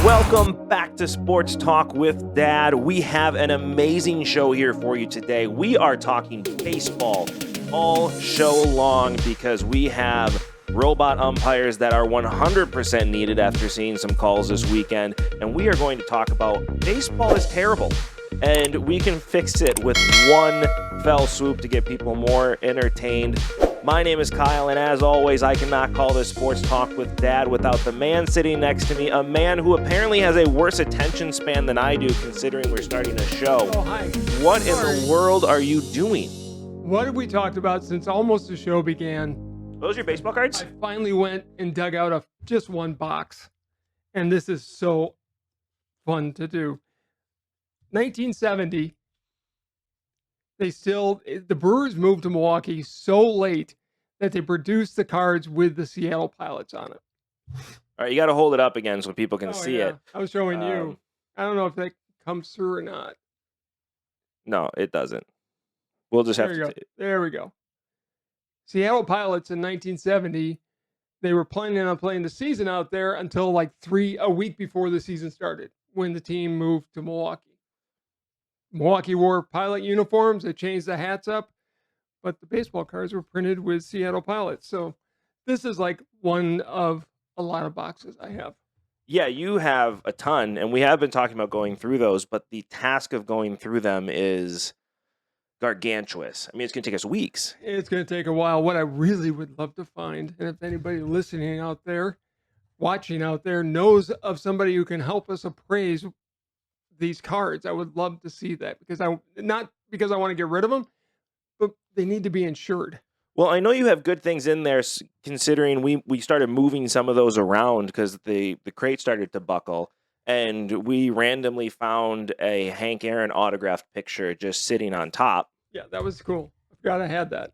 Welcome back to Sports Talk with Dad. We have an amazing show here for you today. We are talking baseball all show long because we have robot umpires that are 100% needed after seeing some calls this weekend. And we are going to talk about baseball is terrible. And we can fix it with one fell swoop to get people more entertained. My name is Kyle, and as always, I cannot call this Sports Talk with Dad without the man sitting next to me, a man who apparently has a worse attention span than I do, considering we're starting a show. Oh, hi. What in the world are you doing? What have we talked about since almost the show began? Those are your baseball cards? I finally went and dug out just one box, and this is so fun to do. 1970. The Brewers moved to Milwaukee so late that they produced the cards with the Seattle Pilots on it. All right, you got to hold it up again so people can see it. I was showing you. I don't know if that comes through or not. No, it doesn't. We'll just have to. There we go. Seattle Pilots in 1970. They were planning on playing the season out there until like a week before the season started, when the team moved to Milwaukee. Milwaukee wore pilot uniforms. They changed the hats up, but the baseball cards were printed with Seattle Pilots. So this is like one of a lot of boxes I have. Yeah, you have a ton, and we have been talking about going through those, but the task of going through them is gargantuous. I mean, it's going to take us weeks. It's going to take a while. What I really would love to find, and if anybody listening out there, watching out there, knows of somebody who can help us appraise these cards, I would love to see that, not because I want to get rid of them, but they need to be insured. Well, I know you have good things in there, considering we started moving some of those around because the crate started to buckle, and we randomly found a Hank Aaron autographed picture just sitting on top. Yeah, that was cool. I forgot I had that.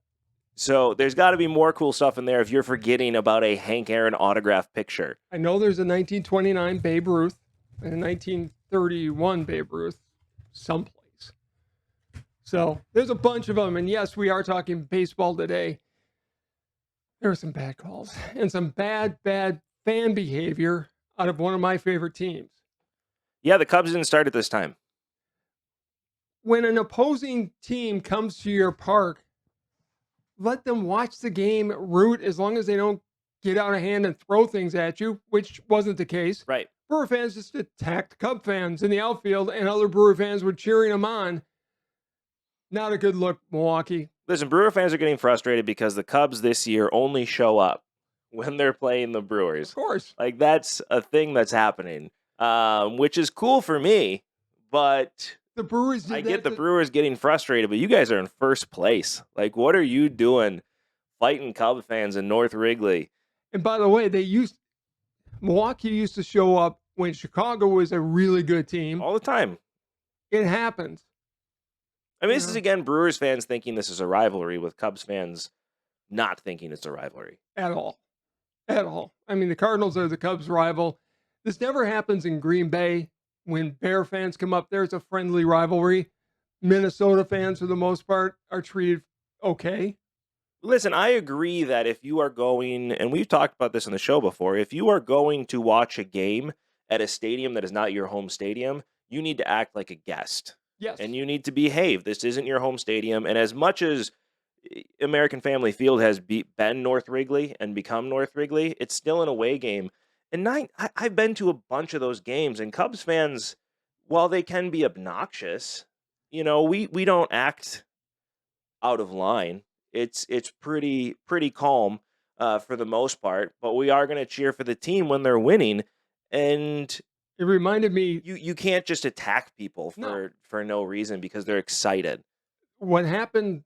So there's got to be more cool stuff in there if you're forgetting about a Hank Aaron autographed picture. I know there's a 1929 Babe Ruth and a 1931 Babe Ruth someplace. So there's a bunch of them. And yes, we are talking baseball today. There were some bad calls and some bad fan behavior out of one of my favorite teams. Yeah, the Cubs didn't start at this time. When an opposing team comes to your park, let them watch the game, root, as long as they don't get out of hand and throw things at you, which wasn't the case. Right. Brewer fans just attacked Cub fans in the outfield, and other Brewer fans were cheering them on. Not a good look, Milwaukee. Listen, Brewer fans are getting frustrated because the Cubs this year only show up when they're playing the Brewers. Of course. Like, that's a thing that's happening, which is cool for me, but the Brewers I get the Brewers getting frustrated, but you guys are in first place. Like, what are you doing fighting Cub fans in North Wrigley? And by the way, Milwaukee used to show up when Chicago was a really good team. All the time. It happens. I mean, this is, again, Brewers fans thinking this is a rivalry with Cubs fans not thinking it's a rivalry. At all. I mean, the Cardinals are the Cubs' rival. This never happens in Green Bay. When Bear fans come up there, it's a friendly rivalry. Minnesota fans, for the most part, are treated okay. Listen, I agree that if you are going, and we've talked about this in the show before, if you are going to watch a game at a stadium that is not your home stadium, you need to act like a guest. Yes. And you need to behave. This isn't your home stadium. And as much as American Family Field has been North Wrigley and become North Wrigley, it's still an away game. And I've been to a bunch of those games, and Cubs fans, while they can be obnoxious, we don't act out of line. It's pretty calm for the most part, but we are going to cheer for the team when they're winning. And it reminded me, you can't just attack people for no reason because they're excited. What happened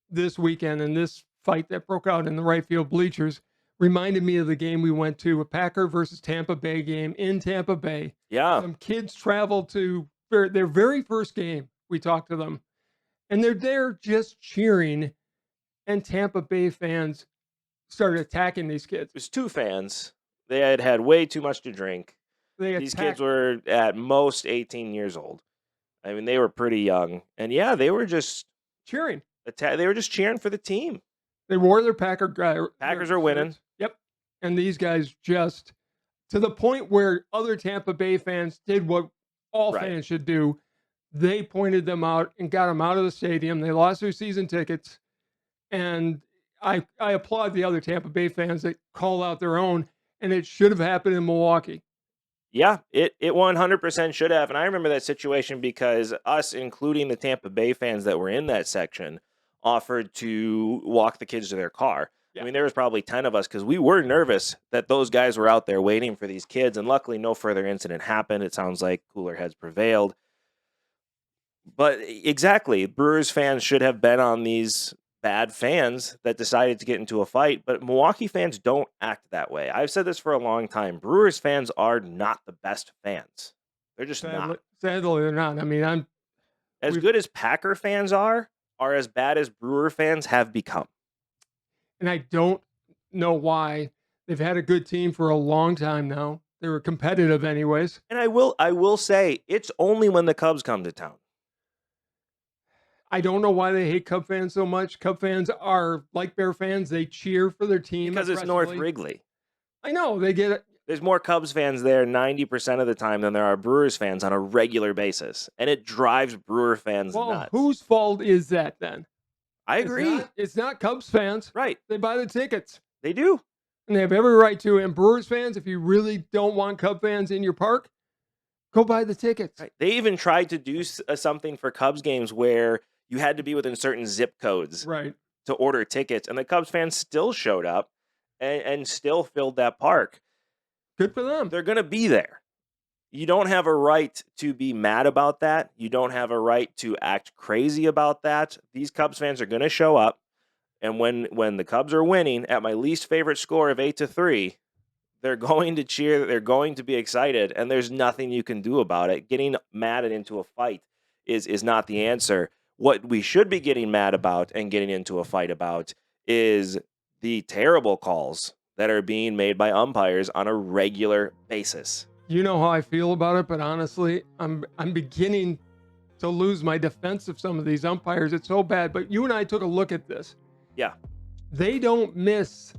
this weekend in this fight that broke out in the right field bleachers reminded me of the game we went to, a Packer versus Tampa Bay game in Tampa Bay. Yeah. Some kids traveled to their very first game. We talked to them, and they're there just cheering, and Tampa Bay fans started attacking these kids. It was two fans. They had way too much to drink. These kids were at most 18 years old. I mean, they were pretty young. And yeah, they were just cheering. They were just cheering for the team. They wore their Packers are winning. Yep. And these guys just to the point where other Tampa Bay fans did what all Right. fans should do. They pointed them out and got them out of the stadium. They lost their season tickets. And I applaud the other Tampa Bay fans that call out their own, and it should have happened in Milwaukee. Yeah, it 100% should have. And I remember that situation because us, including the Tampa Bay fans that were in that section, offered to walk the kids to their car. I Yeah. mean, there was probably 10 of us because we were nervous that those guys were out there waiting for these kids. And luckily, no further incident happened. It sounds like cooler heads prevailed. But exactly, Brewers fans should have been on these bad fans that decided to get into a fight, but Milwaukee fans don't act that way. I've said this for a long time. Brewers fans are not the best fans. They're just not. Sadly, they're not. I mean, As good as Packer fans are as bad as Brewer fans have become. and I don't know why. They've had a good team for a long time now. They were competitive anyways. And I will say it's only when the Cubs come to town. I don't know why they hate Cub fans so much. Cub fans are like Bear fans. They cheer for their team. Because it's North Wrigley. I know. They get it. There's more Cubs fans there 90% of the time than there are Brewers fans on a regular basis. And it drives Brewer fans nuts. Whose fault is that then? I agree. It's not Cubs fans. Right. They buy the tickets. They do. And they have every right to. And Brewers fans, if you really don't want Cub fans in your park, go buy the tickets. Right. They even tried to do something for Cubs games where you had to be within certain zip codes to order tickets. And the Cubs fans still showed up and still filled that park. Good for them. They're going to be there. You don't have a right to be mad about that. You don't have a right to act crazy about that. These Cubs fans are going to show up. And when the Cubs are winning at my least favorite score of 8-3, they're going to cheer. They're going to be excited. And there's nothing you can do about it. Getting mad and into a fight is not the answer. What we should be getting mad about and getting into a fight about is the terrible calls that are being made by umpires on a regular basis. You know how I feel about it, but honestly, I'm beginning to lose my defense of some of these umpires. It's so bad. But you and I took a look at this. Yeah. They don't miss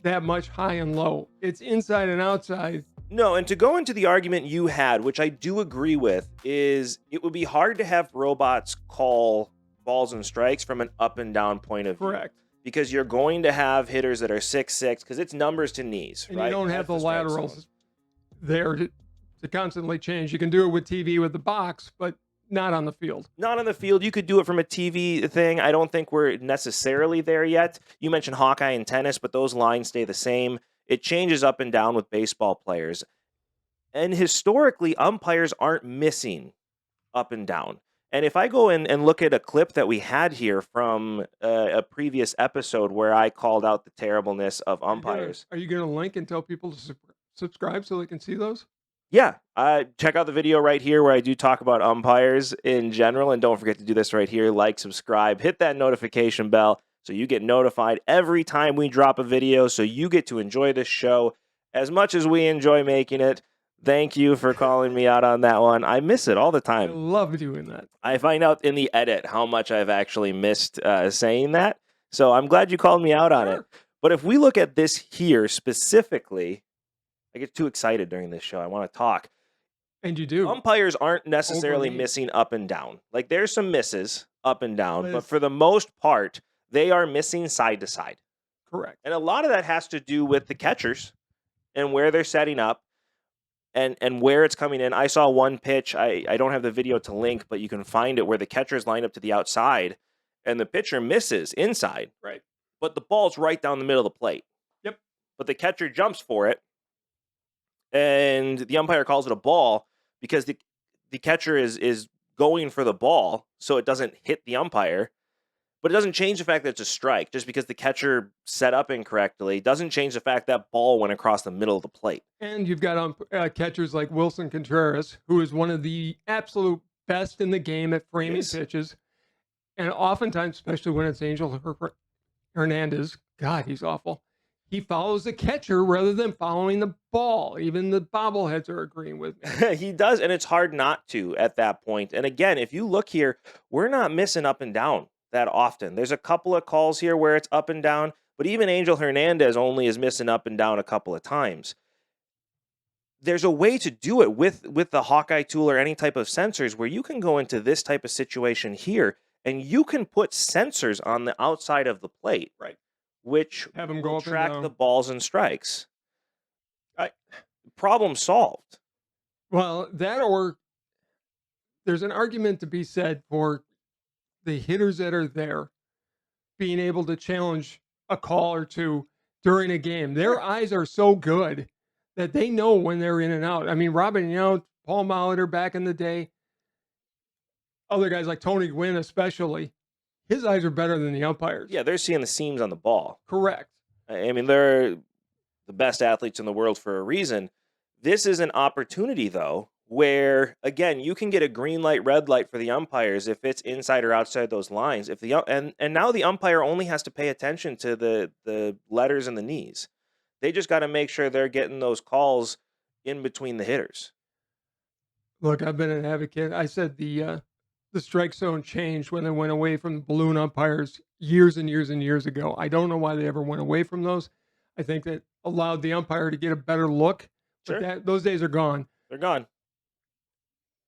that much high and low. It's inside and outside. No, and to go into the argument you had, which I do agree with, is it would be hard to have robots call balls and strikes from an up and down point of view. Correct. Because you're going to have hitters that are 6'6", because it's numbers to knees, and right? You don't have the laterals there to constantly change. You can do it with TV with the box, but not on the field. Not on the field. You could do it from a TV thing. I don't think we're necessarily there yet. You mentioned Hawkeye and tennis, but those lines stay the same. It changes up and down with baseball players. And historically, umpires aren't missing up and down. And if I go in and look at a clip that we had here from a previous episode where I called out the terribleness of umpires. Are you going to link and tell people to subscribe so they can see those? Yeah. Check out the video right here where I do talk about umpires in general. And don't forget to do this right here. Like, subscribe, hit that notification bell so you get notified every time we drop a video, so you get to enjoy this show as much as we enjoy making it. Thank you for calling me out on that one. I miss it all the time. I love doing that. I find out in the edit how much I've actually missed saying that. So I'm glad you called me out on it. But if we look at this here specifically, I get too excited during this show. I want to talk. And you do. Umpires aren't necessarily missing up and down. Like, there's some misses up and down, but for the most part, they are missing side to side. Correct. And a lot of that has to do with the catchers and where they're setting up. And where it's coming in. I saw one pitch. I don't have the video to link, but you can find it where the catcher's lined up to the outside and the pitcher misses inside. Right. But the ball's right down the middle of the plate. Yep. But the catcher jumps for it, and the umpire calls it a ball because the catcher is going for the ball so it doesn't hit the umpire. But it doesn't change the fact that it's a strike. Just because the catcher set up incorrectly doesn't change the fact that ball went across the middle of the plate. And you've got catchers like Wilson Contreras, who is one of the absolute best in the game at framing pitches. And oftentimes, especially when it's Angel Hernandez, God, he's awful. He follows the catcher rather than following the ball. Even the bobbleheads are agreeing with me. He does, and it's hard not to at that point. And again, if you look here, we're not missing up and down that often. There's a couple of calls here where it's up and down, but even Angel Hernandez only is missing up and down a couple of times. there's a way to do it with the Hawkeye tool or any type of sensors where you can go into this type of situation here and you can put sensors on the outside of the plate, Right. which Have them go will up and track down. the balls and strikes. I, Problem solved. well, that or there's an argument to be said for the hitters that are there being able to challenge a call or two during a game. Their Sure. eyes are so good that they know when they're in and out. I mean, Robin, Paul Molitor back in the day, other guys like Tony Gwynn especially, his eyes are better than the umpires. Yeah, they're seeing the seams on the ball. Correct. I mean, they're the best athletes in the world for a reason. This is an opportunity, though, where again you can get a green light, red light for the umpires if it's inside or outside those lines. If the and now the umpire only has to pay attention to the letters and the knees. They just got to make sure they're getting those calls in between the hitters. Look, I've been an advocate. I said the strike zone changed when they went away from the balloon umpires years and years and years ago. I don't know why they ever went away from those. I think that allowed the umpire to get a better look, but Sure, those days are gone. they're gone.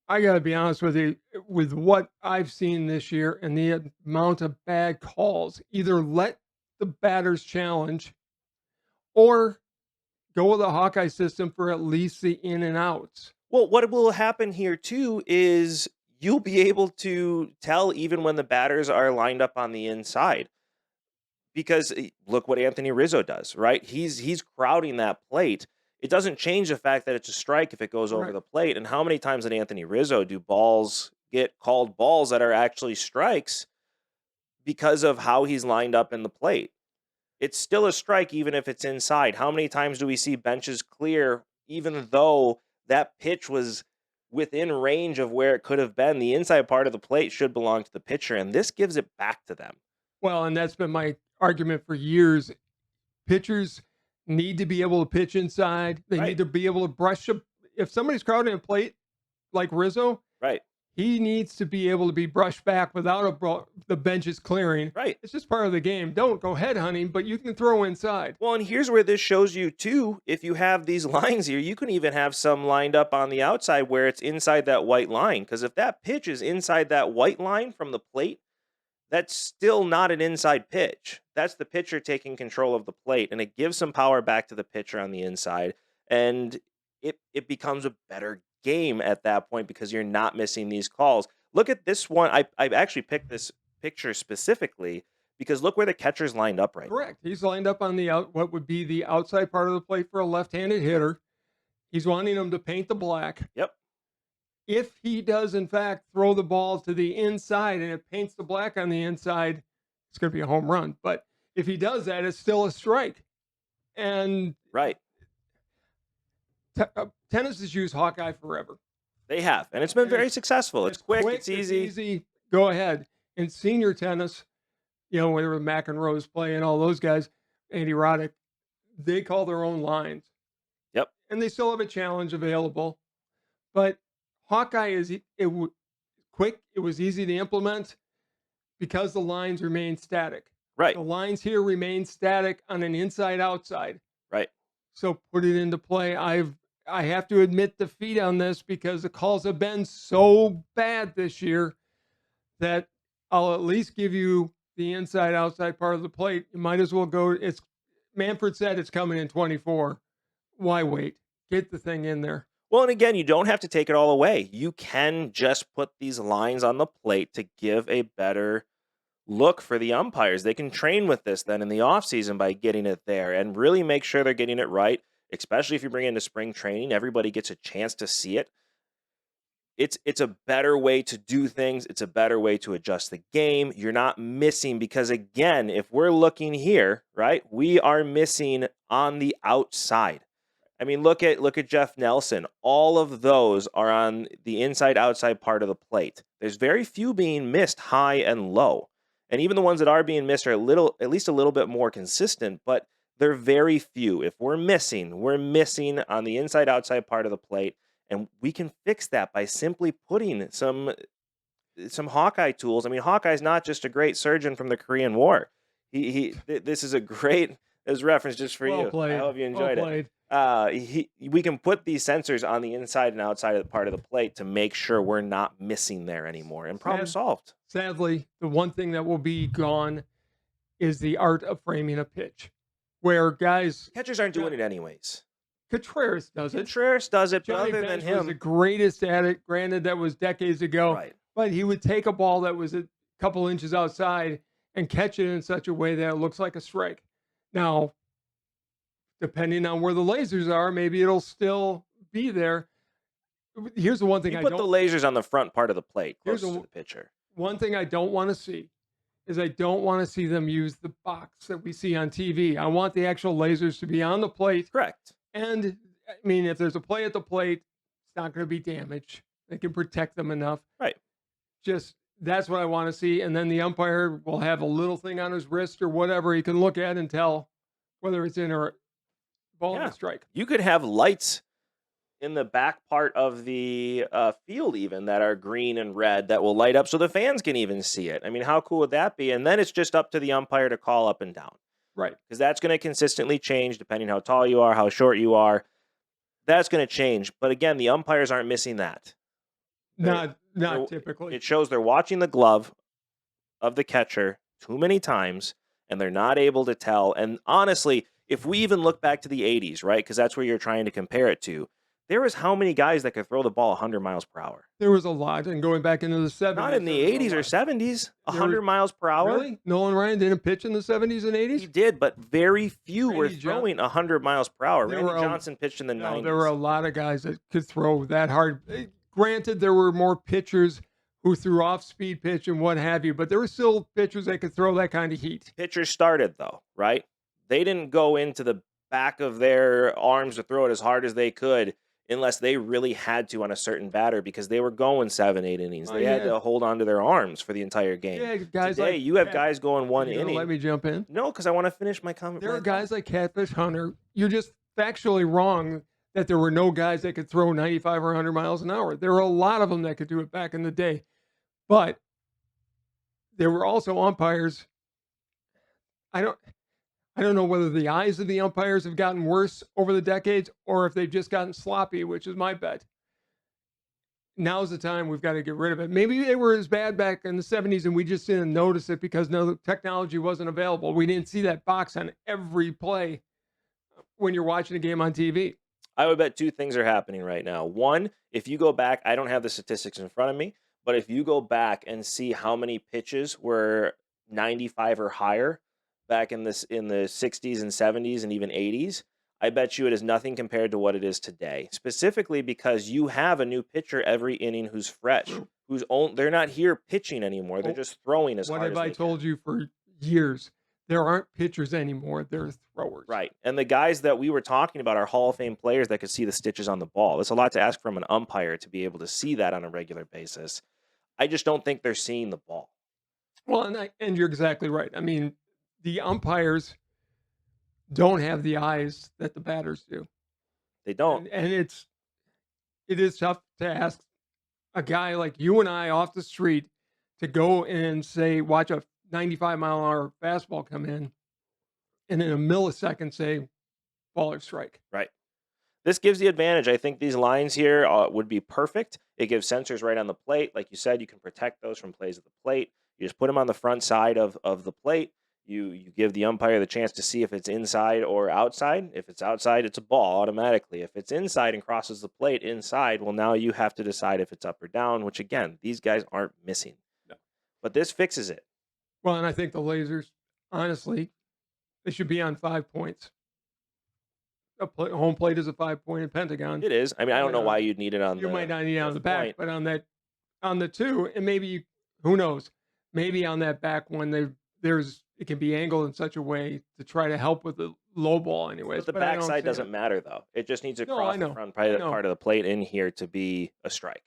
I got to be honest with you, with what I've seen this year and the amount of bad calls, either let the batters challenge or go with a Hawkeye system for at least the in and outs. Well, what will happen here too is you'll be able to tell even when the batters are lined up on the inside. Because look what Anthony Rizzo does, right? He's crowding that plate. It doesn't change the fact that it's a strike if it goes over Correct. the plate. And how many times did Anthony Rizzo do balls get called balls that are actually strikes because of how he's lined up in the plate? It's still a strike even if it's inside. How many times do we see benches clear even though that pitch was within range of where it could have been? The inside part of the plate should belong to the pitcher, and this gives it back to them. Well, and that's been my argument for years. Pitchers need to be able to pitch inside. They Right. need to be able to brush up. If somebody's crowding a plate like Rizzo, Right. he needs to be able to be brushed back without the benches clearing. Right. It's just part of the game. Don't go head hunting, but you can throw inside. Well, and here's where this shows you too. If you have these lines here, you can even have some lined up on the outside where it's inside that white line. Because if that pitch is inside that white line from the plate, that's still not an inside pitch. That's the pitcher taking control of the plate, and it gives some power back to the pitcher on the inside. And it becomes a better game at that point because you're not missing these calls. Look at this one. I actually picked this picture specifically because look where the catcher's lined up right now. Correct. He's lined up on what would be the outside part of the plate for a left-handed hitter. He's wanting him to paint the black. Yep. If he does, in fact, throw the ball to the inside and it paints the black on the inside, it's going to be a home run. But if he does that, it's still a strike. And Right. Tennis has used Hawkeye forever. They have, and it's been And very successful. It's quick, it's easy. Go ahead. In senior tennis, whenever McEnroe's playing, all those guys, Andy Roddick, they call their own lines. Yep. And they still have a challenge available. But Hawkeye is quick. It was easy to implement because the lines remain static. Right. The lines here remain static on an inside-outside. Right. So put it into play. I have to admit defeat on this because the calls have been so bad this year that I'll at least give you the inside-outside part of the plate. You might as well go. It's Manfred said it's coming in 24. Why wait? Get the thing in there. Well, and again, you don't have to take it all away. You can just put these lines on the plate to give a better look for the umpires. They can train with this then in the offseason by getting it there and really make sure they're getting it right, especially if you bring it into spring training. Everybody gets a chance to see it. It's a better way to do things. It's a better way to adjust the game. You're not missing because, again, if we're looking here, right, we are missing on the outside. I mean, look at Jeff Nelson. All of those are on the inside-outside part of the plate. There's very few being missed high and low. And even the ones that are being missed are at least a little bit more consistent, but they're very few. If we're missing on the inside-outside part of the plate, and we can fix that by simply putting some Hawkeye tools. I mean, Hawkeye's not just a great surgeon from the Korean War. This is a great reference just for Well you. played. I hope you enjoyed well it. played. we can put these sensors on the inside and outside of the part of the plate to make sure we're not missing there anymore, and problem solved. Sadly, the one thing that will be gone is the art of framing a pitch, where guys, Catchers aren't doing it anyways. Contreras does it. Contreras does it, but Johnny other than Bench was the him, greatest at it. Granted, that was decades ago, right? but he would take a ball that was a couple inches outside and catch it in such a way that it looks like a strike. Now, depending on where the lasers are, maybe it'll still be there. Here's the one thing You I put don't. the lasers on the front part of the plate, Here's closest to the pitcher. One thing I don't want to see is I don't want to see them use the box that we see on TV. I want the actual lasers to be on the plate. Correct. And I mean, if there's a play at the plate, it's not going to be damaged. They can protect them enough. Right. Just that's what I want to see. And then the umpire will have a little thing on his wrist or whatever he can look at and tell whether it's in or ball in a strike. You could have lights in the back part of the field even that are green and red that will light up so the fans can even see it. I mean, how cool would that be? And then it's just up to the umpire to call up and down. Right. Because that's going to consistently change depending how tall you are, how short you are. That's going to change. But again, the umpires aren't missing that. Not typically. It shows they're watching the glove of the catcher too many times, and they're not able to tell. And honestly, if we even look back to the 80s, right, because that's where you're trying to compare it to, there was how many guys that could throw the ball 100 miles per hour? There was a lot. And going back into the 70s. Not in the 80s or 70s. 100 miles per hour? Really? Nolan Ryan didn't pitch in the 70s and 80s? He did, but very few were throwing 100 miles per hour. Randy Johnson pitched in the 90s. There were a lot of guys that could throw that hard. Granted, there were more pitchers who threw off-speed pitch and what have you, but there were still pitchers that could throw that kind of heat. Pitchers started, though, right? They didn't go into the back of their arms to throw it as hard as they could unless they really had to on a certain batter because they were going 7-8 innings. They had to hold on to their arms for the entire game. Yeah, guys Today, like you have guys going one inning. Let me jump in. No, because I want to finish my comment. There are guys like Catfish Hunter. You're just factually wrong that there were no guys that could throw 95 or 100 miles an hour. There were a lot of them that could do it back in the day. But there were also umpires. I don't know whether the eyes of the umpires have gotten worse over the decades or if they've just gotten sloppy, which is my bet. Now's the time we've got to get rid of it. Maybe they were as bad back in the 70s and we just didn't notice it because no technology wasn't available. We didn't see that box on every play when you're watching a game on TV. I would bet two things are happening right now. One, if you go back, I don't have the statistics in front of me, but if you go back and see how many pitches were 95 or higher back in the 60s and 70s and even 80s, I bet you it is nothing compared to what it is today. Specifically because you have a new pitcher every inning who's fresh, they're not here pitching anymore. They're just throwing as hard as they can. What have I told you for years? There aren't pitchers anymore. They're throwers. Right. And the guys that we were talking about are Hall of Fame players that could see the stitches on the ball. It's a lot to ask from an umpire to be able to see that on a regular basis. I just don't think they're seeing the ball. Well, and you're exactly right. I mean, the umpires don't have the eyes that the batters do. They don't. And it is tough to ask a guy like you and I off the street to go and say, watch a 95-mile-an-hour fastball come in, and in a millisecond say, ball or strike. Right. This gives the advantage. I think these lines here would be perfect. It gives sensors right on the plate. Like you said, you can protect those from plays at the plate. You just put them on the front side of the plate. You give the umpire the chance to see if it's inside or outside. If it's outside, it's a ball automatically. If it's inside and crosses the plate inside, well, now you have to decide if it's up or down, which, again, these guys aren't missing. No. But this fixes it. Well, and I think the lasers, honestly, they should be on 5 points. Home plate is a 5-pointed pentagon. It is. I mean, I don't know why you'd need it on you might not need it on the back, but on the two, and maybe who knows? Maybe on that back one, it can be angled in such a way to try to help with the low ball, anyways. But the backside doesn't matter though. It just needs to cross the front part of the plate in here to be a strike.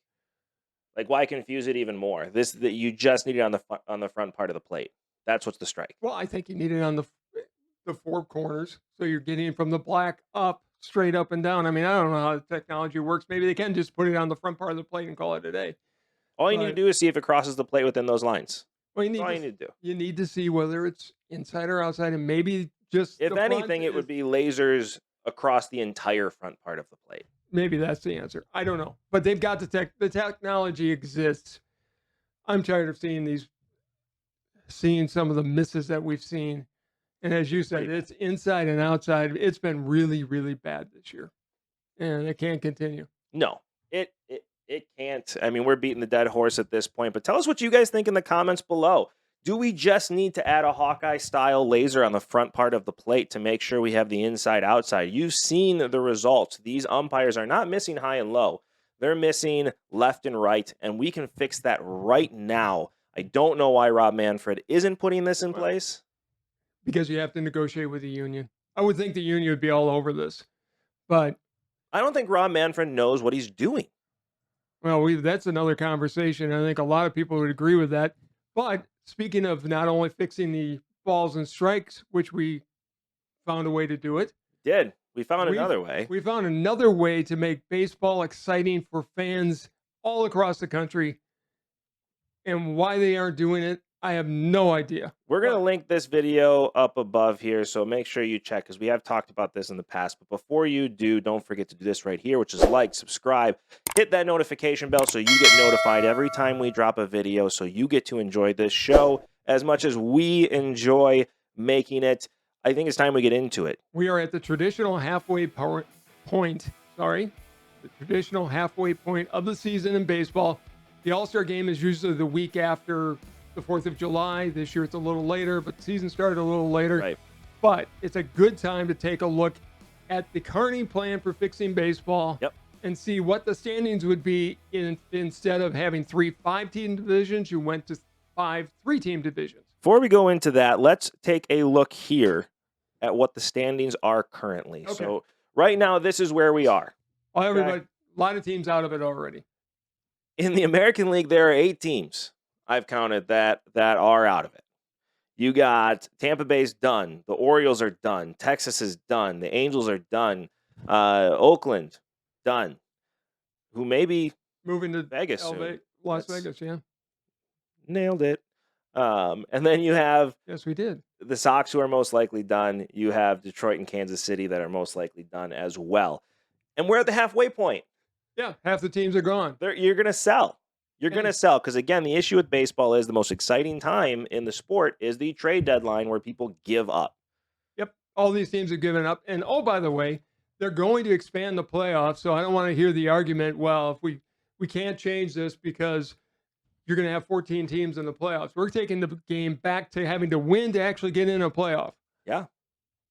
Like, why confuse it even more? You just need it on the front part of the plate. That's what's the strike. Well, I think you need it on the 4 corners, so you're getting from the black up, straight up and down. I mean, I don't know how the technology works. Maybe they can just put it on the front part of the plate and call it a day. All you need to do is see if it crosses the plate within those lines. Well, you need to do. You need to see whether it's inside or outside, and maybe just if anything, it would be lasers across the entire front part of the plate. Maybe that's the answer. I don't know. But they've got the technology exists. I'm tired of seeing some of the misses that we've seen. And as you said, it's inside and outside. It's been really, really bad this year. And it can't continue. No, it can't. I mean, we're beating the dead horse at this point, but tell us what you guys think in the comments below. Do we just need to add a Hawkeye-style laser on the front part of the plate to make sure we have the inside-outside? You've seen the results. These umpires are not missing high and low. They're missing left and right, and we can fix that right now. I don't know why Rob Manfred isn't putting this in place. Because you have to negotiate with the union. I would think the union would be all over this, but I don't think Rob Manfred knows what he's doing. Well, that's another conversation. I think a lot of people would agree with that. But speaking of not only fixing the balls and strikes, which we found a way to do it. We found another way. We found another way to make baseball exciting for fans all across the country. And why they aren't doing it, I have no idea. We're going to link this video up above here, so make sure you check, because we have talked about this in the past. But before you do, don't forget to do this right here, which is like, subscribe, hit that notification bell so you get notified every time we drop a video, so you get to enjoy this show as much as we enjoy making it. I think it's time we get into it. We are at the traditional halfway point. The traditional halfway point of the season in baseball. The All-Star game is usually the week after the 4th of July. This year it's a little later, but the season started a little later. Right. But it's a good time to take a look at the Carney plan for fixing baseball. Yep. And see what the standings would be instead of having 3 5-team divisions, you went to 5 3-team divisions. Before we go into that, let's take a look here at what the standings are currently. Okay. So right now, this is where we are. Well, everybody, a lot of teams out of it already. In the American League, there are 8 teams I've counted that are out of it. You got Tampa Bay's done. The Orioles are done. Texas is done. The Angels are done. Oakland, done. Who may be moving to Vegas soon. Las Vegas, yeah. Nailed it. And then you have Yes, we did. the Sox, who are most likely done. You have Detroit and Kansas City that are most likely done as well. And we're at the halfway point. Yeah, half the teams are gone. You're going to sell. You're going to sell because, again, the issue with baseball is the most exciting time in the sport is the trade deadline where people give up. Yep, all these teams are giving up. And, oh, by the way, they're going to expand the playoffs, so I don't want to hear the argument, well, if we can't change this because you're going to have 14 teams in the playoffs. We're taking the game back to having to win to actually get in a playoff. Yeah.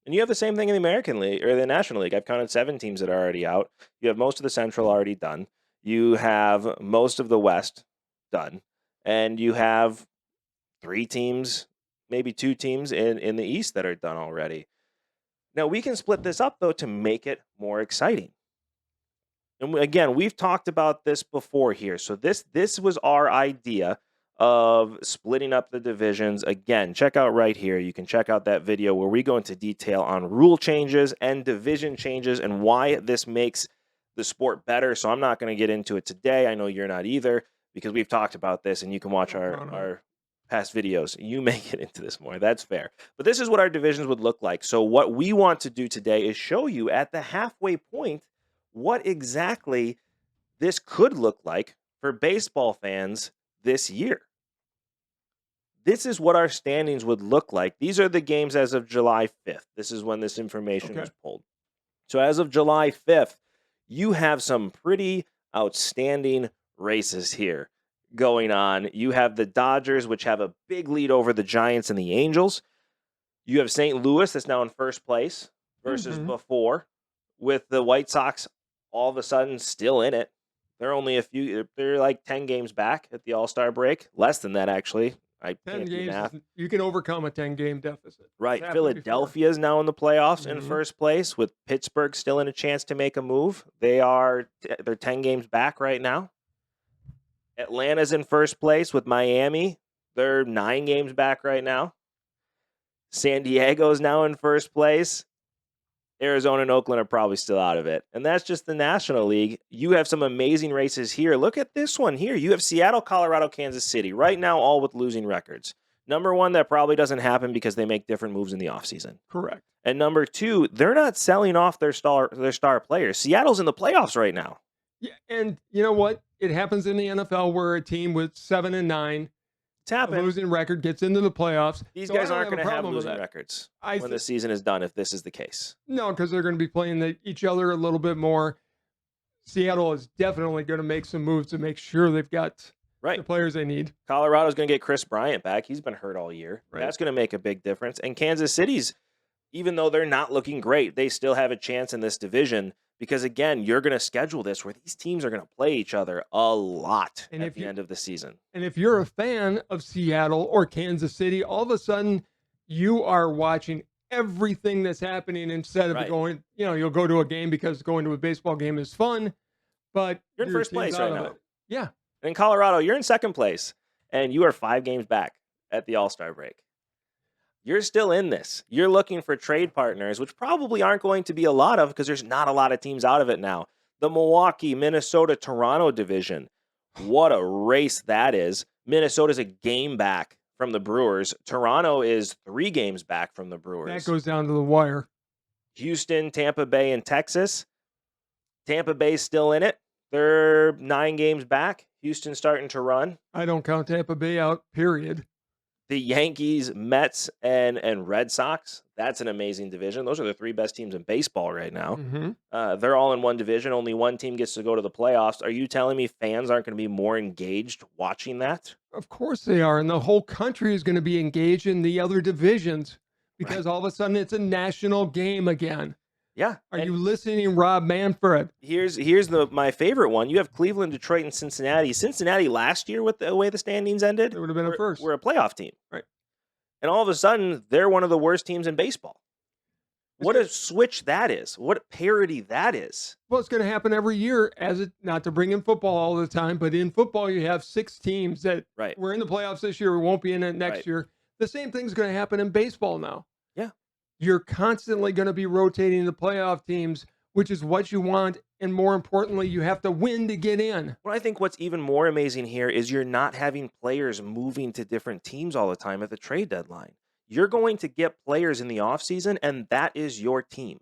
And you have the same thing in the American League or the National League. I've counted 7 teams that are already out. You have most of the Central already done. You have most of the West done. And you have 3 teams, maybe 2 teams in the East that are done already. Now, we can split this up, though, to make it more exciting. And again, we've talked about this before here. So this was our idea of splitting up the divisions. Again, check out right here. You can check out that video where we go into detail on rule changes and division changes and why this makes the sport better. So I'm not going to get into it today. I know you're not either because we've talked about this and you can watch our past videos. You may get into this more. That's fair. But this is what our divisions would look like. So what we want to do today is show you at the halfway point what exactly this could look like for baseball fans this year. This is what our standings would look like. These are the games as of July 5th. This is when this information was pulled. So as of July 5th, you have some pretty outstanding races here going on. You have the Dodgers, which have a big lead over the Giants and the Angels. You have St. Louis that's now in first place versus before, with the White Sox all of a sudden still in it. They're like 10 games back at the All-Star break. Less than that, actually. 10 games, you can overcome a 10-game deficit. Right. Philadelphia is now in the playoffs in first place, with Pittsburgh still in a chance to make a move. They're 10 games back right now. Atlanta's in first place with Miami. They're 9 games back right now. San Diego's now in first place. Arizona and Oakland are probably still out of it. And that's just the National League. You have some amazing races here. Look at this one here. You have Seattle, Colorado, Kansas City. Right now, all with losing records. Number one, that probably doesn't happen because they make different moves in the offseason. Correct. And number two, they're not selling off their star players. Seattle's in the playoffs right now. Yeah, and you know what? It happens in the NFL where a team with 7-9, It's a happened. losing record, gets into the playoffs. These So I guys don't aren't have a going to have problem with losing that. records I when the thi- season is done if this is the case. No, because they're going to be playing each other a little bit more. Seattle is definitely going to make some moves to make sure they've got Right. the players they need. Colorado's going to get Chris Bryant back. He's been hurt all year. Right. That's going to make a big difference. And Kansas City's, even though they're not looking great, they still have a chance in this division because, again, you're going to schedule this where these teams are going to play each other a lot at the end of the season. And if you're a fan of Seattle or Kansas City, all of a sudden you are watching everything that's happening instead of Right. going, you'll go to a game because going to a baseball game is fun, but You're in your first team's place out right of now. it. Yeah. In Colorado, you're in second place, and you are 5 games back at the All-Star break. You're still in this. You're looking for trade partners, which probably aren't going to be a lot of because there's not a lot of teams out of it now. The Milwaukee, Minnesota, Toronto division. What a race that is. Minnesota's a game back from the Brewers. Toronto is 3 games back from the Brewers. That goes down to the wire. Houston, Tampa Bay, and Texas. Tampa Bay's still in it. They're 9 games back. Houston's starting to run. I don't count Tampa Bay out, period. The Yankees, Mets, and Red Sox. That's an amazing division. Those are the 3 best teams in baseball right now. Mm-hmm. They're all in one division. Only one team gets to go to the playoffs. Are you telling me fans aren't going to be more engaged watching that? Of course they are. And the whole country is going to be engaged in the other divisions because all of a sudden it's a national game again. Yeah. Are you listening, Rob Manfred? Here's my favorite one. You have Cleveland, Detroit, and Cincinnati. Cincinnati last year, with the way the standings ended, It would have been a first. We're a playoff team. Right. And all of a sudden, they're one of the worst teams in baseball. What a switch that is. What a parody that is. Well, it's going to happen every year, not to bring in football all the time, but in football, you have 6 teams that were in the playoffs this year, we won't be in it next year. The same thing's going to happen in baseball now. Yeah. You're constantly going to be rotating the playoff teams, which is what you want. And more importantly, you have to win to get in. Well, I think what's even more amazing here is you're not having players moving to different teams all the time at the trade deadline. You're going to get players in the offseason, and that is your team.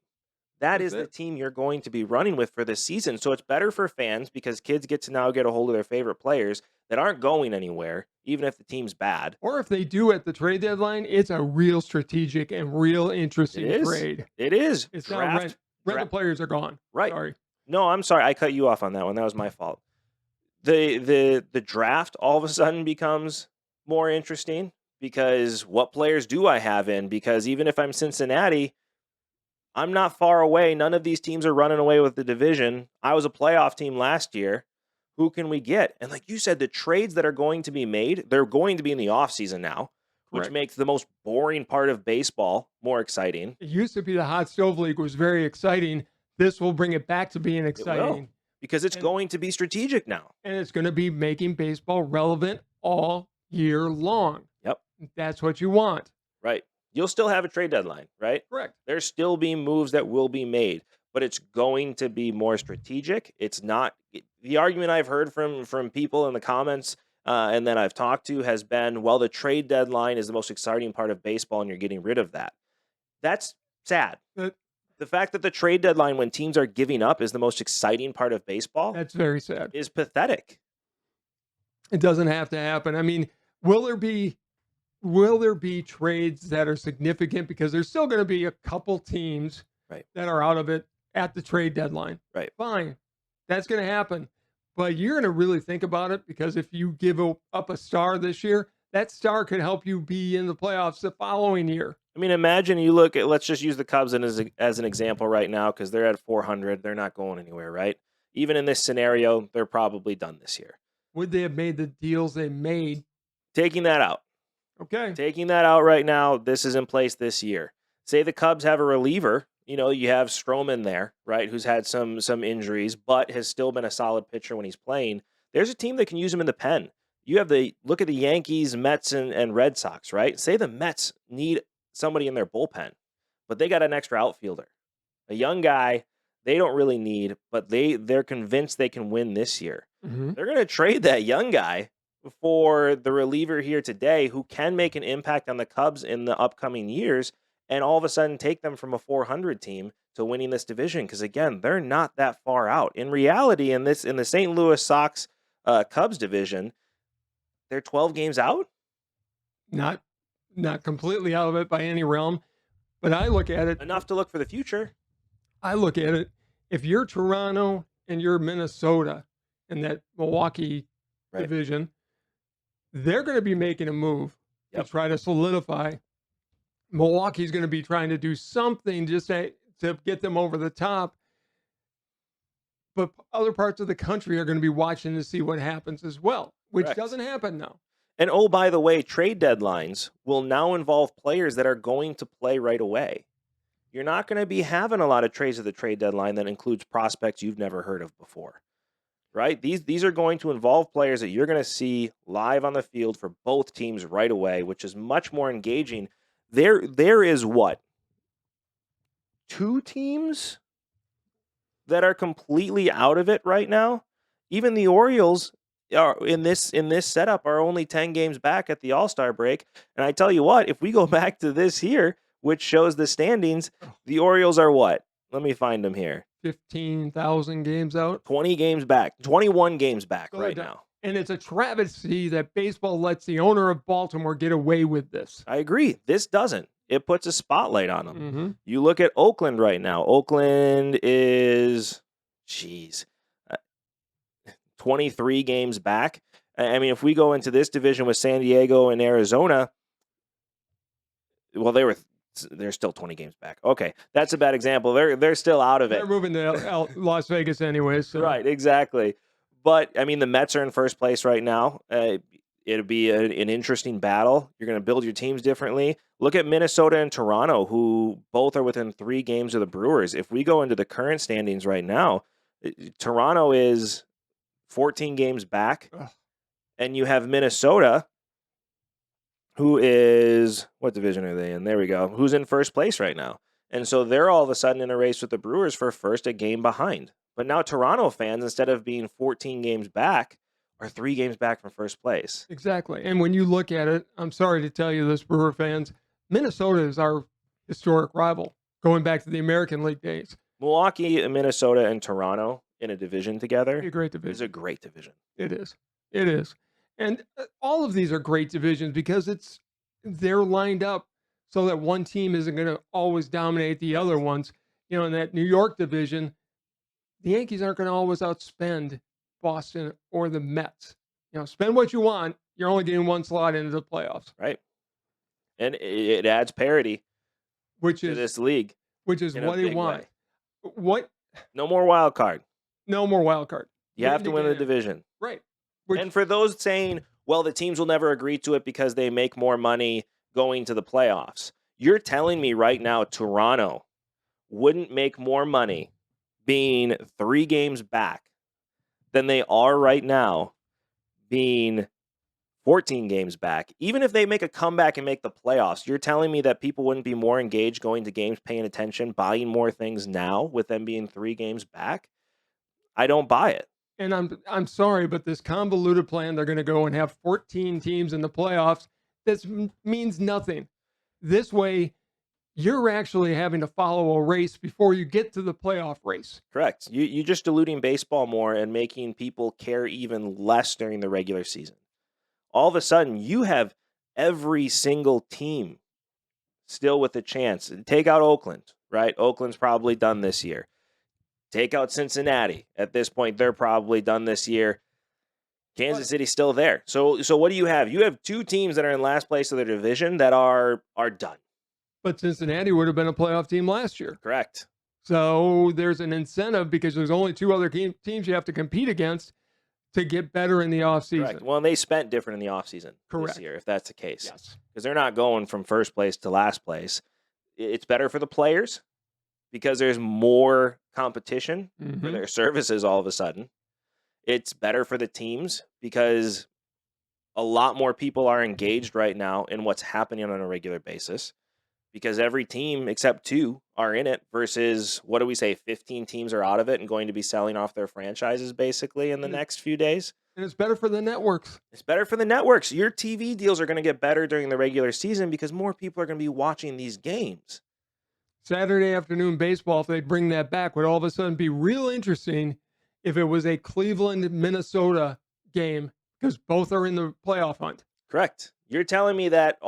That is the team you're going to be running with for this season. So it's better for fans because kids get to now get a hold of their favorite players that aren't going anywhere, even if the team's bad. Or if they do at the trade deadline, it's a real strategic and real interesting trade. It is. It's not rental players are gone. Right. Sorry. No, I'm sorry. I cut you off on that one. That was my fault. The draft all of a sudden becomes more interesting because what players do I have in? Because even if I'm Cincinnati, I'm not far away. None of these teams are running away with the division. I was a playoff team last year. Who can we get? And like you said, the trades that are going to be made, they're going to be in the offseason now, which makes the most boring part of baseball more exciting. It used to be the hot stove league was very exciting. This will bring it back to being exciting. Because it's going to be strategic now. And it's going to be making baseball relevant all year long. Yep. That's what you want. Right. You'll still have a trade deadline, right? Correct. There's still be moves that will be made, but it's going to be more strategic. It's not the argument I've heard from people in the comments and that I've talked to has been, well, the trade deadline is the most exciting part of baseball and you're getting rid of that. That's sad. The fact that the trade deadline when teams are giving up is the most exciting part of baseball. That's very sad. Is pathetic. It doesn't have to happen. I mean, will there be trades that are significant? Because there's still going to be a couple teams that are out of it at the trade deadline. Right. Fine. That's going to happen. But you're going to really think about it because if you give up a star this year, that star could help you be in the playoffs the following year. I mean, imagine you look at, let's just use the Cubs as an example right now because they're at 400. They're not going anywhere, right? Even in this scenario, they're probably done this year. Would they have made the deals they made? Taking that out. Okay. Taking that out right now, this is in place this year. Say the Cubs have a reliever. You know, you have Stroman there, right, who's had some injuries, but has still been a solid pitcher when he's playing. There's a team that can use him in the pen. You have look at the Yankees, Mets, and Red Sox, right? Say the Mets need somebody in their bullpen, but they got an extra outfielder. A young guy they don't really need, but they're convinced they can win this year. Mm-hmm. They're going to trade that young guy for the reliever here today who can make an impact on the Cubs in the upcoming years and all of a sudden take them from a 400 team to winning this division. Because again, they're not that far out. In reality, in the St. Louis Sox Cubs division, they're 12 games out. Not completely out of it by any realm, but I look at it. Enough to look for the future. I look at it. If you're Toronto and you're Minnesota in that Milwaukee division, they're going to be making a move to try to solidify. Milwaukee's going to be trying to do something just to get them over the top. But other parts of the country are going to be watching to see what happens as well, which doesn't happen now. And oh, by the way, trade deadlines will now involve players that are going to play right away. You're not going to be having a lot of trades at the trade deadline that includes prospects you've never heard of before, right? These are going to involve players that you're going to see live on the field for both teams right away, which is much more engaging. There is what? 2 teams that are completely out of it right now. Even the Orioles are in this setup are only 10 games back at the All-Star break. And I tell you what, if we go back to this here, which shows the standings, the Orioles are what? Let me find them here. 15,000 games out. 20 games back. 21 games back right now. And it's a travesty that baseball lets the owner of Baltimore get away with this. I agree. This doesn't. It puts a spotlight on them. Mm-hmm. You look at Oakland right now. Oakland is, 23 games back. I mean, if we go into this division with San Diego and Arizona, well, they're still 20 games back. Okay, that's a bad example. They're still out of it. They're moving to Las Vegas anyways. So. Right, exactly. But, I mean, the Mets are in first place right now. It'll be an interesting battle. You're going to build your teams differently. Look at Minnesota and Toronto, who both are within 3 games of the Brewers. If we go into the current standings right now, Toronto is 14 games back. Ugh. And you have Minnesota, who is, what division are they in? There we go. Who's in first place right now. And so they're all of a sudden in a race with the Brewers for first, a game behind. But now Toronto fans, instead of being 14 games back, are 3 games back from first place. Exactly. And when you look at it, I'm sorry to tell you this, Brewer fans, Minnesota is our historic rival going back to the American League days. Milwaukee, Minnesota, and Toronto in a division together a great division. Is a great division. It is. It is. And all of these are great divisions because they're lined up so that one team isn't going to always dominate the other ones. You know, in that New York division, the Yankees aren't going to always outspend Boston or the Mets. You know, spend what you want. You're only getting one slot into the playoffs. Right. And it adds parity to this league. Which is what they want. What? No more wild card. No more wild card. You have to win the division. Right. And for those saying, well, the teams will never agree to it because they make more money going to the playoffs, you're telling me right now Toronto wouldn't make more money being 3 games back than they are right now being 14 games back. Even if they make a comeback and make the playoffs, you're telling me that people wouldn't be more engaged going to games, paying attention, buying more things now with them being 3 games back? I don't buy it. And I'm sorry, but this convoluted plan, they're going to go and have 14 teams in the playoffs. This means nothing. This way, you're actually having to follow a race before you get to the playoff race. Correct. You're just diluting baseball more and making people care even less during the regular season. All of a sudden, you have every single team still with a chance. Take out Oakland, right? Oakland's probably done this year. Take out Cincinnati. At this point, they're probably done this year. Kansas City's still there. So what do you have? You have 2 teams that are in last place of their division that are done. But Cincinnati would have been a playoff team last year. Correct. So there's an incentive because there's only 2 other teams you have to compete against to get better in the offseason. Correct. Well, and they spent different in the offseason this year, if that's the case. Yes. Because they're not going from first place to last place. It's better for the players because there's more competition for their services all of a sudden. It's better for the teams because a lot more people are engaged right now in what's happening on a regular basis because every team except 2 are in it versus, what do we say, 15 teams are out of it and going to be selling off their franchises basically in the next few days. And it's better for the networks. It's better for the networks. Your TV deals are going to get better during the regular season because more people are going to be watching these games. Saturday afternoon baseball, if they bring that back, would all of a sudden be real interesting if it was a Cleveland, Minnesota game because both are in the playoff hunt. Correct. You're telling me that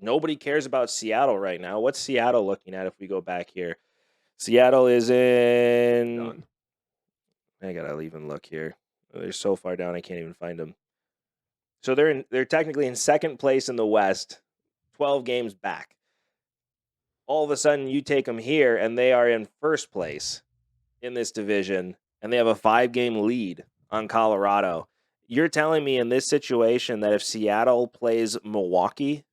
nobody cares about Seattle right now. What's Seattle looking at if we go back here? Seattle is in. Done. I gotta even look here. They're so far down I can't even find them. So they're technically in second place in the West, 12 games back. All of a sudden you take them here and they are in first place in this division and they have a 5-game lead on Colorado. You're telling me in this situation that if Seattle plays Milwaukee,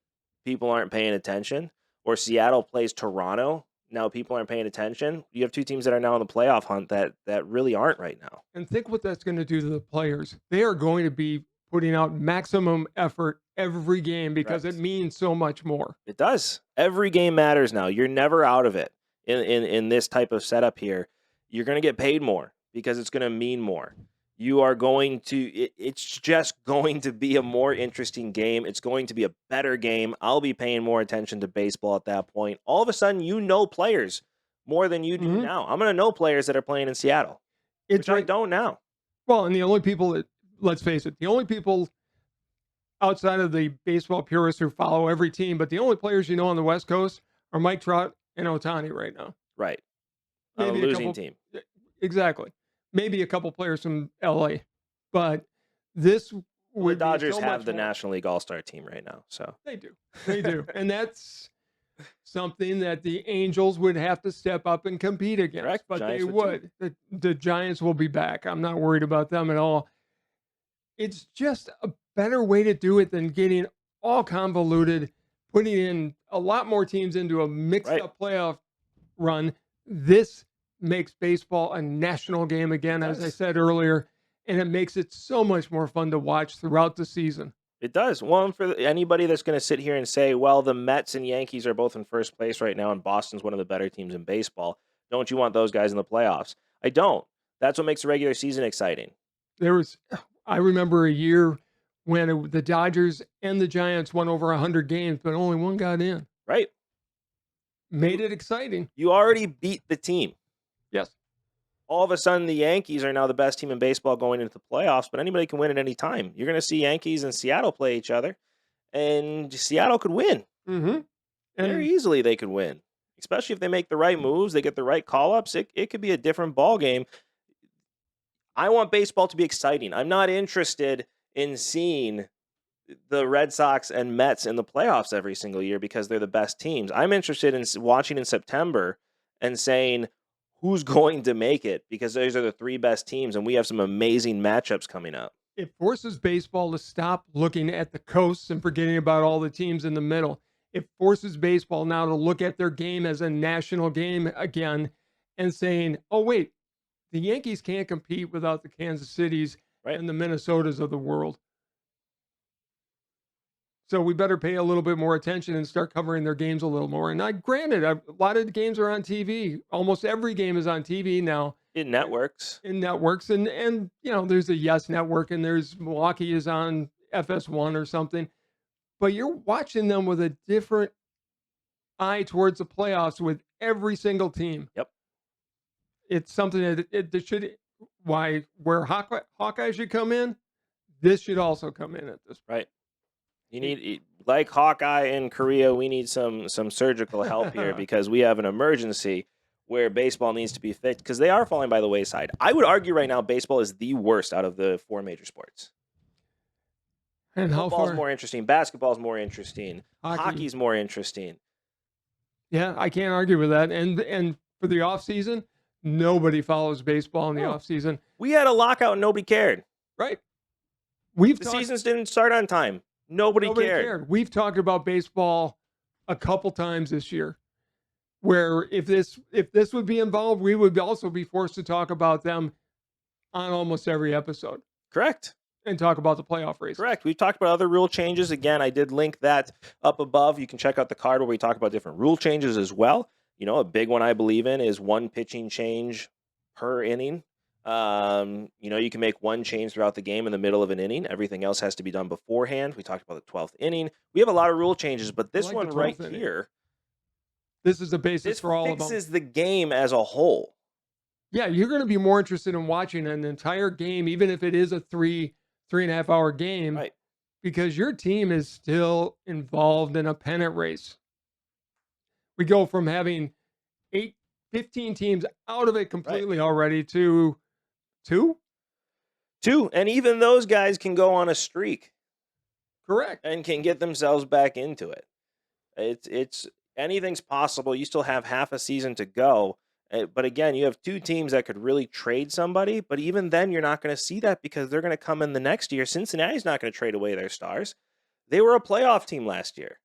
people aren't paying attention, or Seattle plays Toronto, now people aren't paying attention? You have two teams that are now in the playoff hunt that really aren't right now. And think what that's going to do to the players. They are going to be putting out maximum effort every game because Correct. it means so much more. It does. Every game matters now. You're never out of it in this type of setup here. You're going to get paid more because it's going to mean more. You are going to, it's just going to be a more interesting game. It's going to be a better game. I'll be paying more attention to baseball at that point. All of a sudden, you know players more than you do now. I'm going to know players that are playing in Seattle, which I don't now. Well, and the only people that, let's face it, the only people outside of the baseball purists who follow every team, but the only players you know on the West Coast are Mike Trout and Ohtani right now. Right. On a losing team. Exactly. Maybe a couple players from LA, but this would the Dodgers so have the more. National League All-Star team right now, so They do, and that's something that the Angels would have to step up and compete against. Correct. But Giants they would would. The Giants will be back. I'm not worried about them at all. It's just a better way to do it than getting all convoluted, putting in a lot more teams into a mixed-up playoff run. This makes baseball a national game again, as I said earlier, and it makes it so much more fun to watch throughout the season. It does. Well, for anybody that's going to sit here and say, well, the Mets and Yankees are both in first place right now, and Boston's one of the better teams in baseball, don't you want those guys in the playoffs? I don't. That's what makes the regular season exciting. I remember a year when the Dodgers and the Giants won over 100 games, but only one got in. Right. Made it exciting. You already beat the team. Yes. All of a sudden, the Yankees are now the best team in baseball going into the playoffs, but anybody can win at any time. You're going to see Yankees and Seattle play each other, and Seattle could win. Mm-hmm. Very easily they could win, especially if they make the right moves, they get the right call-ups. It could be a different ball game. I want baseball to be exciting. I'm not interested in seeing the Red Sox and Mets in the playoffs every single year because they're the best teams. I'm interested in watching in September and saying who's going to make it because those are the three best teams, and we have some amazing matchups coming up. It forces baseball to stop looking at the coasts and forgetting about all the teams in the middle. It forces baseball now to look at their game as a national game again and saying, oh, wait, the Yankees can't compete without the Kansas Cities and the Minnesotas of the world. So we better pay a little bit more attention and start covering their games a little more. And granted, a lot of the games are on TV. Almost every game is on TV now. In networks. And you know, there's a Yes Network and there's Milwaukee is on FS1 or something. But you're watching them with a different eye towards the playoffs with every single team. Yep. It's something that should, where Hawkeye should come in, this should also come in at this point. Right. You need, like Hawkeye in Korea, we need some surgical help here because we have an emergency where baseball needs to be fixed because they are falling by the wayside. I would argue right now baseball is the worst out of the four major sports. And football's more interesting. Basketball's more interesting. Hockey's more interesting. Yeah, I can't argue with that. And for the off season, nobody follows baseball in the off season. We had a lockout and nobody cared. Right. Seasons didn't start on time. Nobody cared. We've talked about baseball a couple times this year, where if this would be involved, we would also be forced to talk about them on almost every episode. Correct. And talk about the playoff race. Correct. We've talked about other rule changes. Again, I did link that up above. You can check out the card where we talk about different rule changes as well. You know, a big one I believe in is one pitching change per inning. You can make one change throughout the game in the middle of an inning. Everything else has to be done beforehand. We talked about the 12th inning. We have a lot of rule changes, but I this like the one right 12th inning. here, This is the basis this for all of them. fixes the game as a whole. Yeah, you're going to be more interested in watching an entire game, even if it is a 3.5 hour game, Right. because your team is still involved in a pennant race. We go from having 15 teams out of it completely already to 2. And even those guys can go on a streak. Correct. And can get themselves back into it. It's anything's possible. You still have half a season to go. But again, you have 2 teams that could really trade somebody. But even then, you're not going to see that because they're going to come in the next year. Cincinnati's not going to trade away their stars. They were a playoff team last year.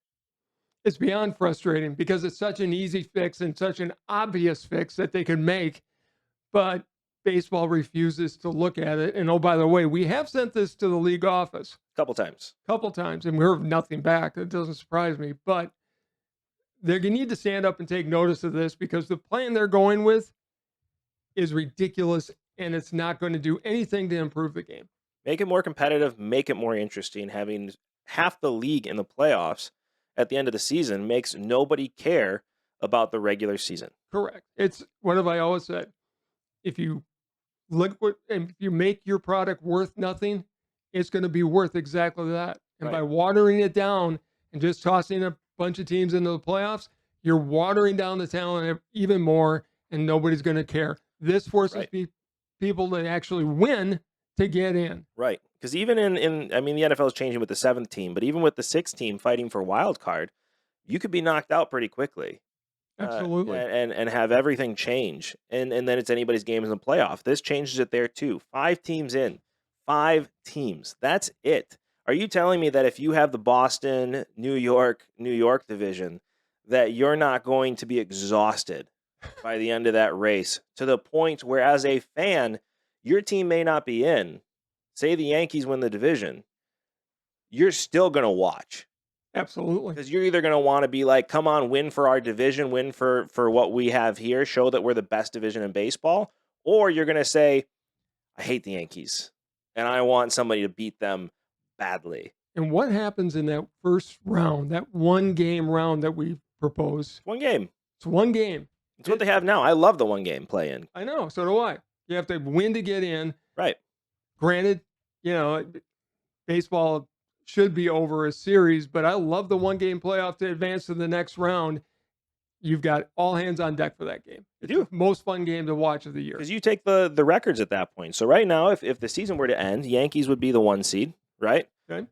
It's beyond frustrating because it's such an easy fix and such an obvious fix that they could make. But baseball refuses to look at it. And oh, by the way, we have sent this to the league office. Couple times, and we heard nothing back. It doesn't surprise me. But they're going to need to stand up and take notice of this because the plan they're going with is ridiculous and it's not going to do anything to improve the game. Make it more competitive, make it more interesting. Having half the league in the playoffs at the end of the season makes nobody care about the regular season. Correct. It's what have I always said? If you make your product worth nothing, it's going to be worth exactly that. And by watering it down and just tossing a bunch of teams into the playoffs, you're watering down the talent even more, and nobody's going to care. This forces people to actually win to get in. Right. Because even the NFL is changing with the 7th team, but even with the 6th team fighting for wild card, you could be knocked out pretty quickly. Absolutely. And have everything change. And then it's anybody's game in the playoff. This changes it there too. 5 teams in. 5 teams. That's it. Are you telling me that if you have the Boston, New York division, that you're not going to be exhausted by the end of that race to the point where, as a fan, your team may not be in? Say the Yankees win the division, you're still going to watch. Absolutely. Because you're either going to want to be like, come on, win for our division, win for what we have here, show that we're the best division in baseball, or you're going to say, I hate the Yankees, and I want somebody to beat them badly. And what happens in that first round, that 1-game round that we proposed? 1 game. It's 1 game. It's what they have now. I love the 1-game play-in. I know. So do I. You have to win to get in. Right. Granted, baseball should be over a series, but I love the 1-game playoff to advance to the next round. You've got all hands on deck for that game. It's the most fun game to watch of the year. Because you take the records at that point. So right now, if the season were to end, Yankees would be the 1 seed, right? Okay.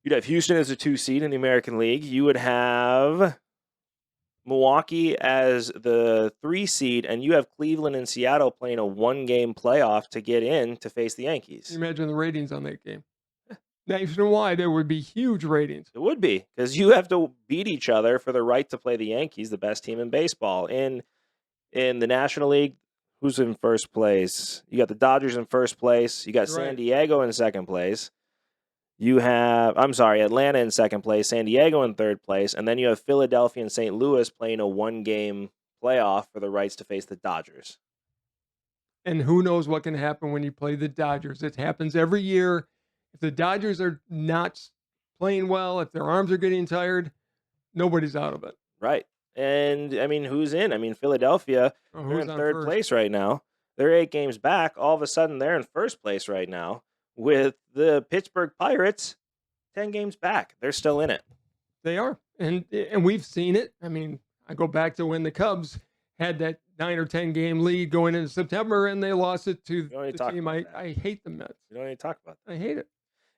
You'd have Houston as a 2 seed in the American League. You would have Milwaukee as the 3 seed, and you have Cleveland and Seattle playing a 1-game playoff to get in to face the Yankees. Can you imagine the ratings on that game? Nationwide, there would be huge ratings. It would be, because you have to beat each other for the right to play the Yankees, the best team in baseball. In the National League, who's in first place? You got the Dodgers in first place. You got San Diego in second place. You have, Atlanta in second place, San Diego in third place, and then you have Philadelphia and St. Louis playing a 1-game playoff for the rights to face the Dodgers. And who knows what can happen when you play the Dodgers. It happens every year. If the Dodgers are not playing well, if their arms are getting tired, nobody's out of it. Right. And, who's in? Philadelphia, they're in third place right now. They're 8 games back. All of a sudden, they're in first place right now with the Pittsburgh Pirates 10 games back. They're still in it. They are. And we've seen it. I go back to when the Cubs had that 9 or 10 game lead going into September, and they lost it to the team. I hate the Mets. You don't need to talk about that. I hate it.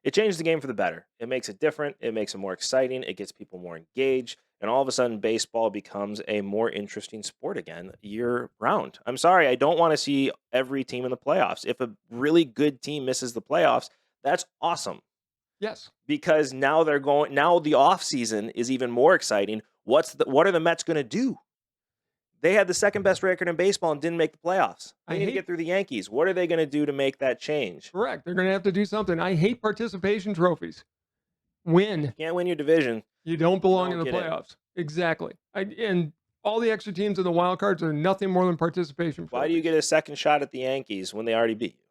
It changed the game for the better. It makes it different. It makes it more exciting. It gets people more engaged. And all of a sudden, baseball becomes a more interesting sport again year-round. I'm sorry, I don't want to see every team in the playoffs. If a really good team misses the playoffs, that's awesome. Yes. Because now the offseason is even more exciting. What are the Mets going to do? They had the second best record in baseball and didn't make the playoffs. They need to get through the Yankees. What are they going to do to make that change? Correct. They're going to have to do something. I hate participation trophies. Win. You can't win your division. You don't belong in the playoffs. Exactly. And all the extra teams in the wild cards are nothing more than participation trophies. Why do you get a second shot at the Yankees when they already beat you?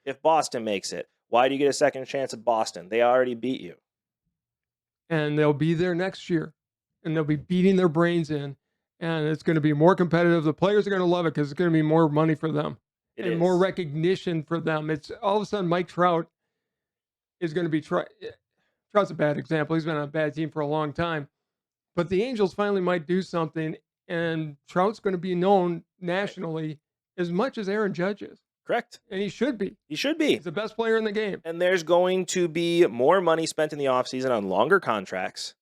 If Boston makes it, why do you get a second chance at Boston? They already beat you. And they'll be there next year, and they'll be beating their brains in, and it's going to be more competitive. The players are going to love it because it's going to be more money for them and more recognition for them. It's all of a sudden Mike Trout is going to be Trout's a bad example. He's been on a bad team for a long time, but the Angels finally might do something, and Trout's going to be known nationally as much as Aaron Judge is. Correct. And he should be. He should be. He's the best player in the game. And there's going to be more money spent in the offseason on longer contracts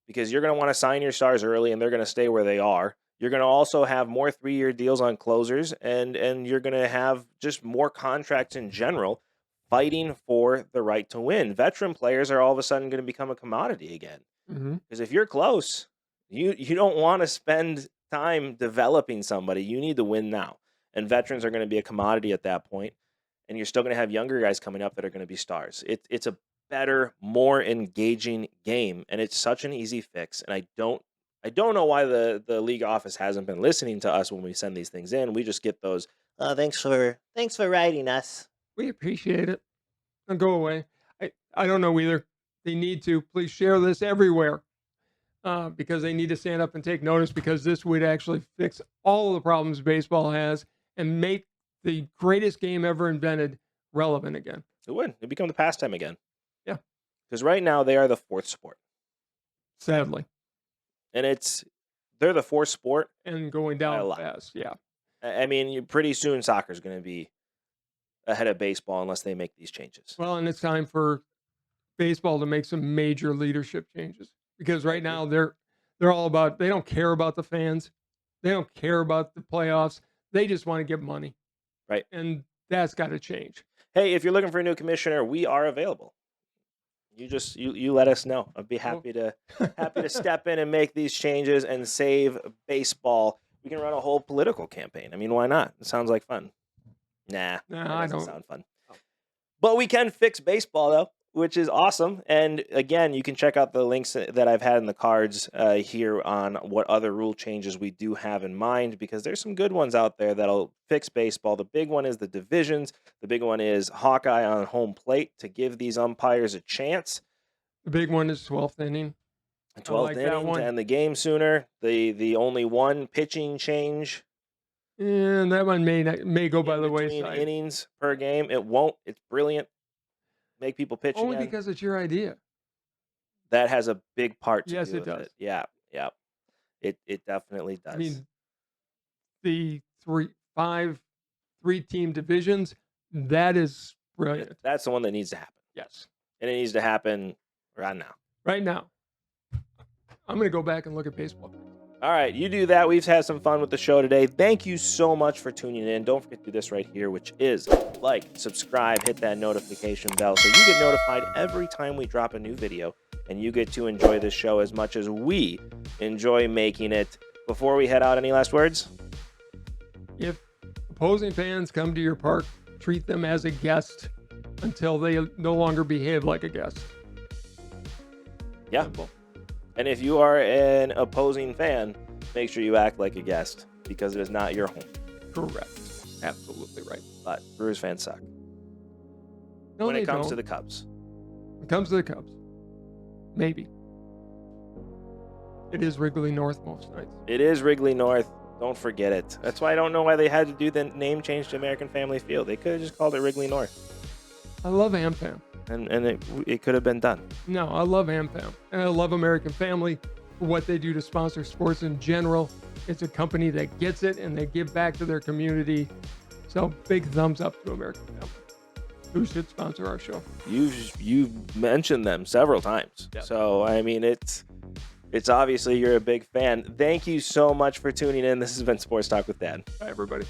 because you're going to want to sign your stars early and they're going to stay where they are. You're going to also have more 3-year deals on closers, and you're going to have just more contracts in general fighting for the right to win. Veteran players are all of a sudden going to become a commodity again. Because if you're close, you don't want to spend time developing somebody. You need to win now. And veterans are going to be a commodity at that point. And you're still going to have younger guys coming up that are going to be stars. It's a better, more engaging game. And it's such an easy fix. And I don't know why the league office hasn't been listening to us when we send these things in. We just get those, thanks for writing us. We appreciate it. Don't go away. I don't know either. They need to. Please share this everywhere. Because they need to stand up and take notice, because this would actually fix all of the problems baseball has and make the greatest game ever invented relevant again. It would. It'd become the pastime again. Yeah. Because right now they are the fourth sport. Sadly. And they're the fourth sport. And going down fast. Yeah. I mean, pretty soon soccer's going to be ahead of baseball unless they make these changes. Well, and it's time for baseball to make some major leadership changes. Because right now they're all about, they don't care about the fans. They don't care about the playoffs. They just want to get money. Right. And that's got to change. Hey, if you're looking for a new commissioner, we are available. You let us know. I'd be happy to step in and make these changes and save baseball. We can run a whole political campaign. I mean, why not? It sounds like fun. Nah, I don't sound fun. But we can fix baseball though, which is awesome. And again, you can check out the links that I've had in the cards here on what other rule changes we do have in mind, because there's some good ones out there that'll fix baseball. The big one is the divisions. The big one is Hawkeye on home plate to give these umpires a chance. The big one is 12th inning. 12th inning to end the game sooner. The only one pitching change. And that one may go by the wayside. Innings per game. It won't. It's brilliant. Make people pitch only again. Because it's your idea. That has a big part to yes, do it with does. it. Yeah. It definitely does. I mean, the three-team divisions, that is brilliant. That's the one that needs to happen. Yes. And it needs to happen right now. Right now. I'm going to go back and look at baseball. All right, you do that. We've had some fun with the show today. Thank you so much for tuning in. Don't forget to do this right here, which is like, subscribe, hit that notification bell so you get notified every time we drop a new video, and you get to enjoy this show as much as we enjoy making it. Before we head out, any last words? If opposing fans come to your park, treat them as a guest until they no longer behave like a guest. Yeah. Simple. And if you are an opposing fan, make sure you act like a guest, because it is not your home. Correct. Absolutely right. But Brewers fans suck. No, when it comes don't. to the Cubs. When it comes to the Cubs. Maybe. It is Wrigley North most nights. It is Wrigley North. Don't forget it. That's why I don't know why they had to do the name change to American Family Field. They could have just called it Wrigley North. I love AmFam. And it could have been done. No, I love AmFam. And I love American Family for what they do to sponsor sports in general. It's a company that gets it, and they give back to their community. So big thumbs up to American Family, who should sponsor our show. You've mentioned them several times. Yep. So, I mean, it's obviously you're a big fan. Thank you so much for tuning in. This has been Sports Talk with Dad. Bye, everybody.